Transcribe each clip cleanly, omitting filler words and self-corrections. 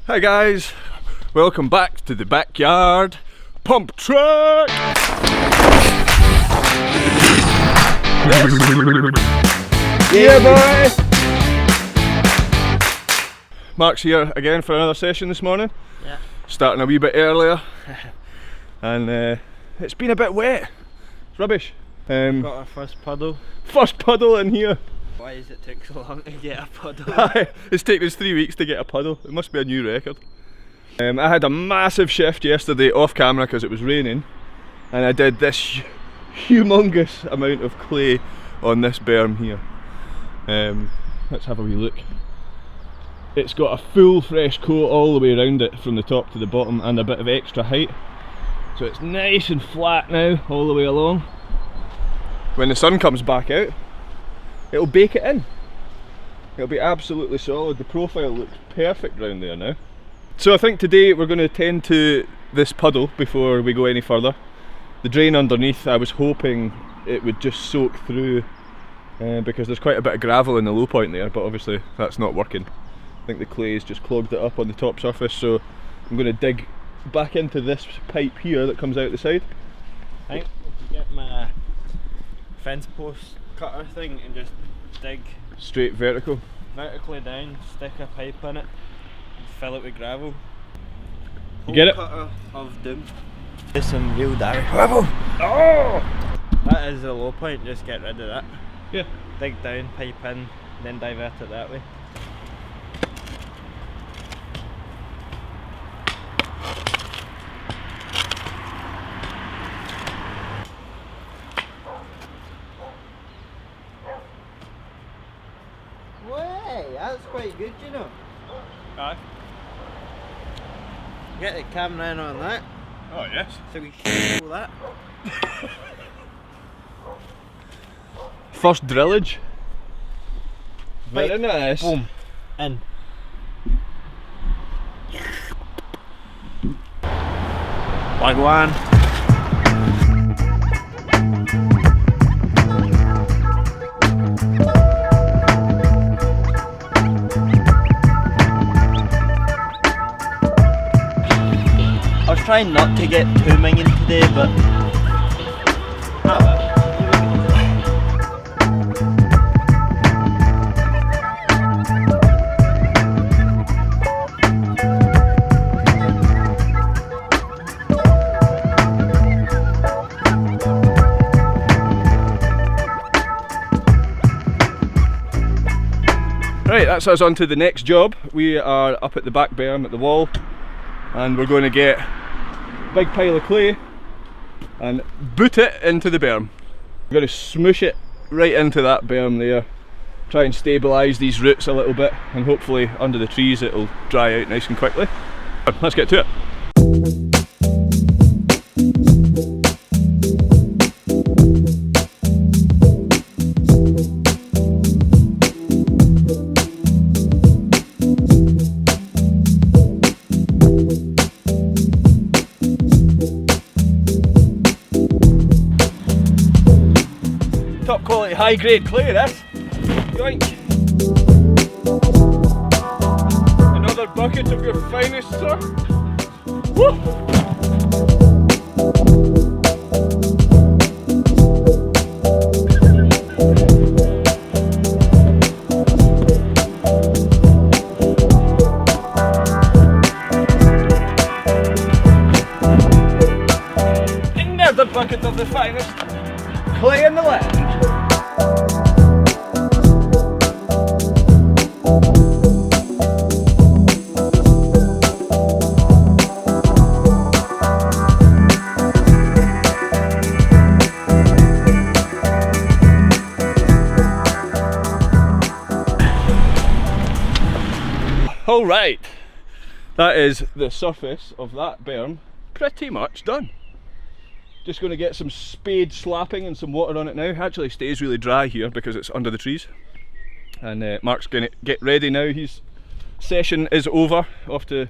Hi guys, welcome back to the backyard Pumptrack! Yeah boy! Mark's here again for another session this morning. Yeah. Starting a wee bit earlier. And it's been a bit wet. It's rubbish. Got our first puddle. First puddle in here. Why does it take so long to get a puddle? It's taken us 3 weeks to get a puddle. It must be a new record. I had a massive shift yesterday off camera because it was raining, and I did this humongous amount of clay on this berm here. Let's have a wee look. It's got a full fresh coat all the way around it from the top to the bottom and a bit of extra height. So it's nice and flat now all the way along. When the sun comes back out, it'll bake it in. It'll be absolutely solid. The profile looks perfect round there now. So I think today we're going to tend to this puddle before we go any further. The drain underneath, I was hoping it would just soak through because there's quite a bit of gravel in the low point there, but obviously that's not working. I think the clay's just clogged it up on the top surface, so I'm going to dig back into this pipe here that comes out the side. I think if you get my fence post cutter thing and just dig Straight vertically down, stick a pipe in it, and fill it with gravel. You get it? Cutter of doom. There's some real damage. Oh! That is the low point, just get rid of that. Yeah. Dig down, pipe in, then divert it that way. That's quite good, you know. Aye. Get the camera in on that. Oh yes. So we can that. First drillage. Very nice. Boom. In. Wagwan. I was trying not to get too minging today, but Right, that's us on to the next job. We are up at the back berm at the wall, and we're going to get a big pile of clay and boot it into the berm. We're going to smoosh it right into that berm there, try and stabilise these roots a little bit, and hopefully under the trees it'll dry out nice and quickly. Let's get to it. Top quality, high grade clay, this. Yoink. Another bucket of your finest, sir. Woo! Another bucket of the finest clay in the land. Alright, that is the surface of that berm pretty much done. Just going to get some spade slapping and some water on it now. Actually stays really dry here because it's under the trees. And Mark's going to get ready now. His session is over, off to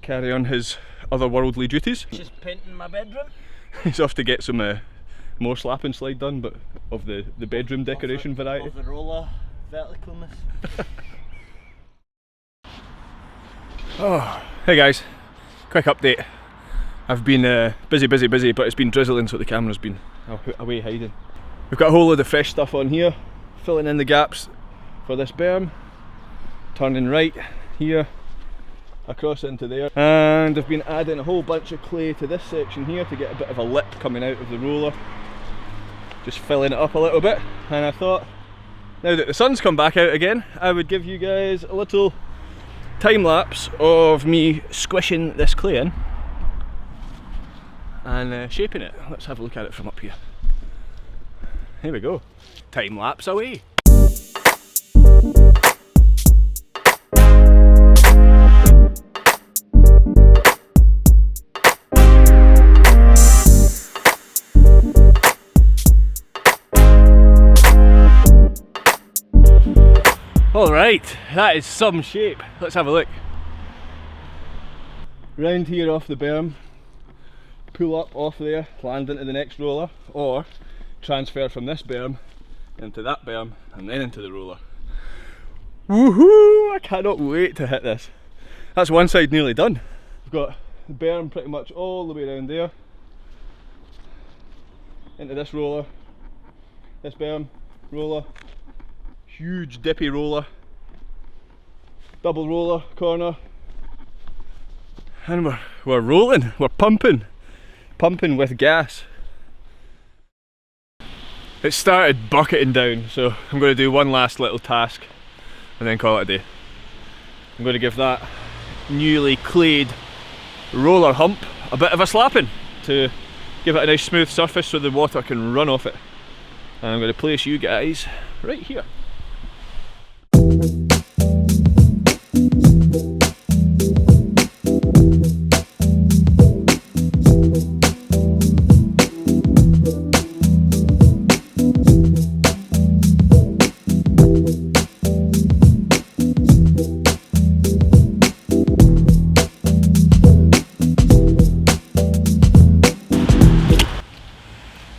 carry on his otherworldly duties. Just painting my bedroom. He's off to get some more slap and slide done, but of the bedroom decoration variety. Of the roller verticalness. Oh, hey guys, quick update. I've been busy, but it's been drizzling, so the camera's been away hiding. We've got a whole load of fresh stuff on here, filling in the gaps for this berm, turning right here, across into there, and I've been adding a whole bunch of clay to this section here to get a bit of a lip coming out of the roller, just filling it up a little bit. And I thought, now that the sun's come back out again, I would give you guys a little time lapse of me squishing this clay in and shaping it. Let's have a look at it from up here. Here we go, time lapse away. Alright, that is some shape. Let's have a look. Round here off the berm, pull up off there, land into the next roller, or transfer from this berm into that berm and then into the roller. Woohoo! I cannot wait to hit this. That's one side nearly done. We've got the berm pretty much all the way around there, into this roller, this berm, roller, huge dippy roller, double roller corner, and we're rolling, we're pumping with gas. It started bucketing down, so I'm going to do one last little task and then call it a day. I'm going to give that newly clayed roller hump a bit of a slapping to give it a nice smooth surface so the water can run off it. And I'm going to place you guys right here.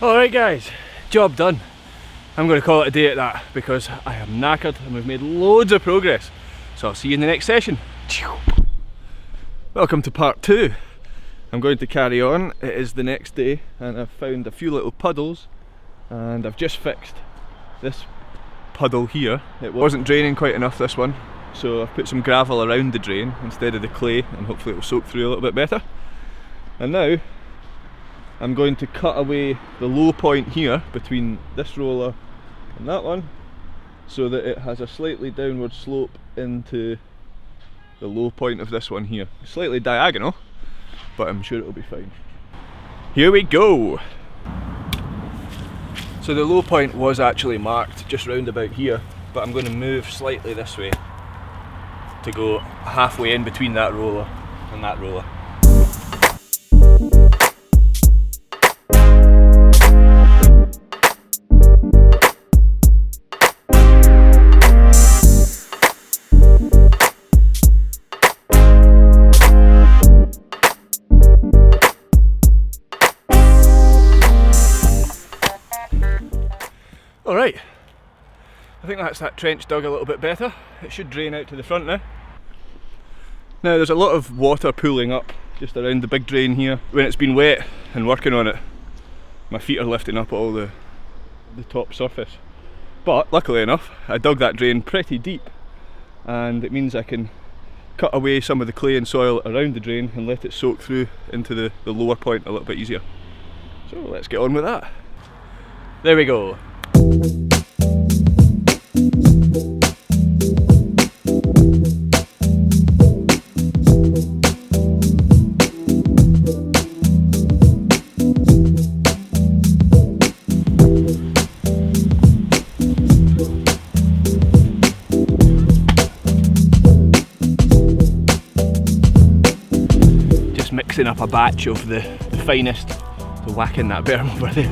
Alright guys, job done. I'm going to call it a day at that because I am knackered and we've made loads of progress. So I'll see you in the next session. Welcome to part 2. I'm going to carry on. It is the next day and I've found a few little puddles and I've just fixed this puddle here. It wasn't draining quite enough, this one, so I've put some gravel around the drain instead of the clay and hopefully it will soak through a little bit better. And now I'm going to cut away the low point here between this roller and that one so that it has a slightly downward slope into the low point of this one here. Slightly diagonal, but I'm sure it'll be fine. Here we go! So the low point was actually marked just round about here, but I'm going to move slightly this way to go halfway in between that roller and that roller. Alright, I think that's that trench dug a little bit better. It should drain out to the front now. Now there's a lot of water pooling up just around the big drain here. When it's been wet and working on it, my feet are lifting up all the top surface. But luckily enough, I dug that drain pretty deep and it means I can cut away some of the clay and soil around the drain and let it soak through into the lower point a little bit easier. So let's get on with that. There we go. Just mixing up a batch of the finest to whack in that berm over there.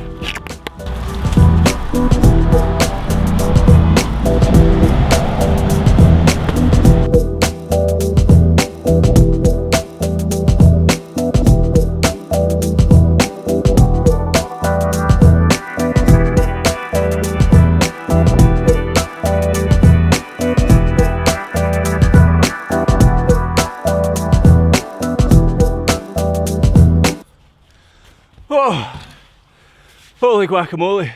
Holy guacamole.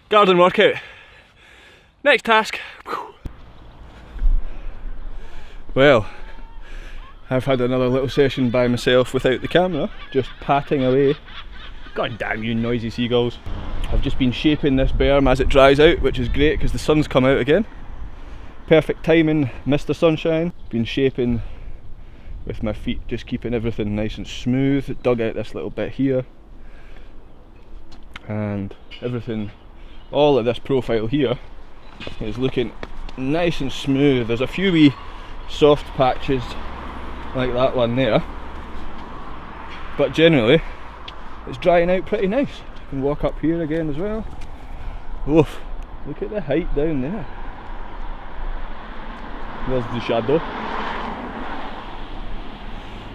Garden workout. Next task. Well, I've had another little session by myself without the camera, just patting away. God damn you noisy seagulls. I've just been shaping this berm as it dries out, which is great because the sun's come out again. Perfect timing, Mr. Sunshine. Been shaping with my feet, just keeping everything nice and smooth. Dug out this little bit here. And everything, all of this profile here is looking nice and smooth. There's a few wee soft patches like that one there, but generally it's drying out pretty nice. You can walk up here again as well. Oof, look at the height down there. There's the shadow.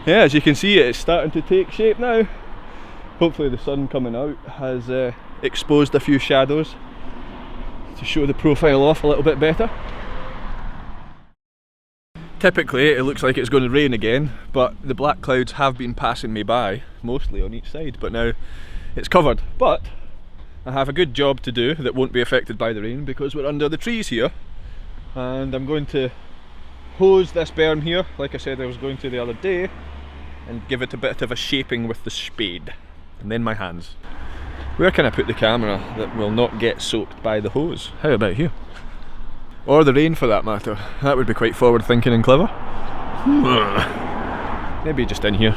Yeah, as you can see, it's starting to take shape now. Hopefully the sun coming out has exposed a few shadows to show the profile off a little bit better. Typically it looks like it's going to rain again, but the black clouds have been passing me by, mostly on each side, but now it's covered. But I have a good job to do that won't be affected by the rain because we're under the trees here, and I'm going to hose this berm here, like I said I was going to the other day, and give it a bit of a shaping with the spade, and then my hands. Where can I put the camera that will not get soaked by the hose? How about here? Or the rain for that matter. That would be quite forward thinking and clever. Maybe just in here.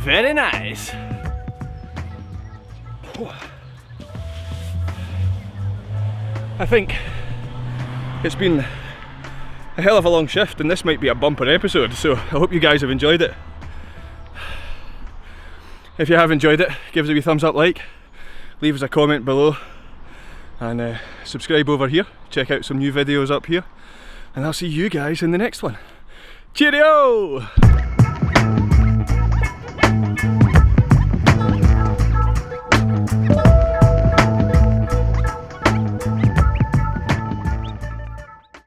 Very nice. I think it's been a hell of a long shift, and this might be a bumper episode, so I hope you guys have enjoyed it. If you have enjoyed it, give us a wee thumbs up, like, leave us a comment below, and subscribe over here. Check out some new videos up here, and I'll see you guys in the next one. Cheerio!